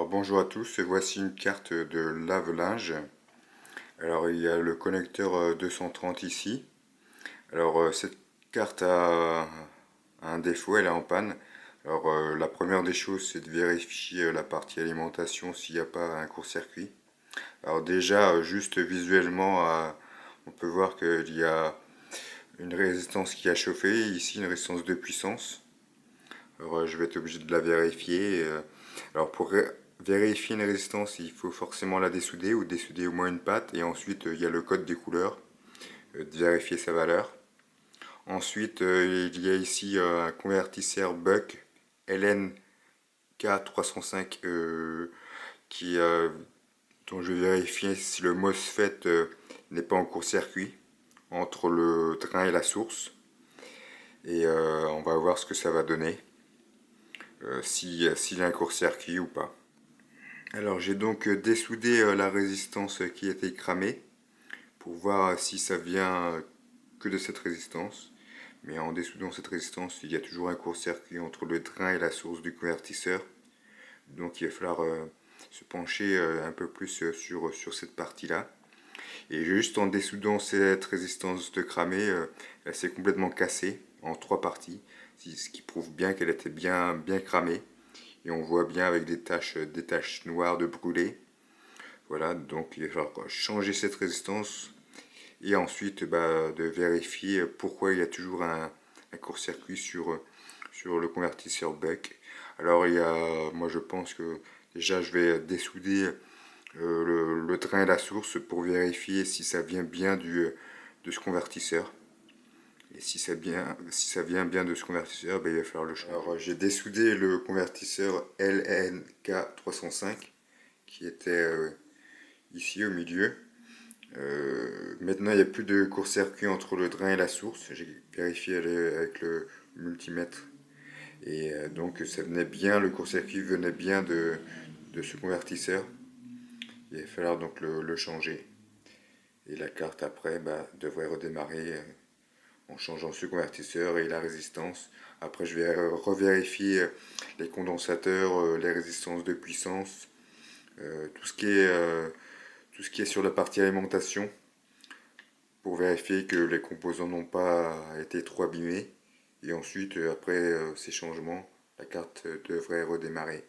Alors bonjour à tous, voici une carte de lave-linge. Alors il y a le connecteur 230 ici. Alors cette carte a un défaut, elle est en panne. Alors la première des choses c'est de vérifier la partie alimentation s'il n'y a pas un court-circuit. Alors déjà juste visuellement on peut voir qu'il y a une résistance qui a chauffé, ici une résistance de puissance. Alors je vais être obligé de la vérifier. Alors pour vérifier une résistance, il faut forcément la dessouder ou dessouder au moins une patte. Et ensuite il y a le code des couleurs, de vérifier sa valeur. Ensuite il y a ici un convertisseur Buck LNK305 qui, dont je vais vérifier si le MOSFET n'est pas en court-circuit entre le drain et la source. Et on va voir ce que ça va donner. S'il y a un court-circuit ou pas. Alors j'ai donc dessoudé la résistance qui était cramée pour voir si ça vient que de cette résistance. Mais en dessoudant cette résistance, il y a toujours un court-circuit entre le drain et la source du convertisseur. Donc il va falloir se pencher un peu plus sur cette partie-là. Et juste en dessoudant cette résistance de cramée, elle s'est complètement cassée en trois parties, ce qui prouve bien qu'elle était bien cramée. Et on voit bien avec des taches noires de brûlé. Voilà, donc il va falloir changer cette résistance et ensuite de vérifier pourquoi il y a toujours un court-circuit sur le convertisseur Buck. Alors moi je pense que déjà je vais dessouder le drain et la source pour vérifier si ça vient bien de ce convertisseur. Et si ça vient bien de ce convertisseur, il va falloir le changer. Alors j'ai dessoudé le convertisseur LNK305 qui était ici au milieu. Maintenant il n'y a plus de court-circuit entre le drain et la source. J'ai vérifié avec le multimètre. Et donc ça venait bien, le court-circuit venait bien de ce convertisseur. Il va falloir donc le changer. Et la carte après devrait redémarrer en changeant ce convertisseur et la résistance. Après je vais revérifier les condensateurs, les résistances de puissance, tout ce qui est sur la partie alimentation pour vérifier que les composants n'ont pas été trop abîmés. Et ensuite, après ces changements, la carte devrait redémarrer.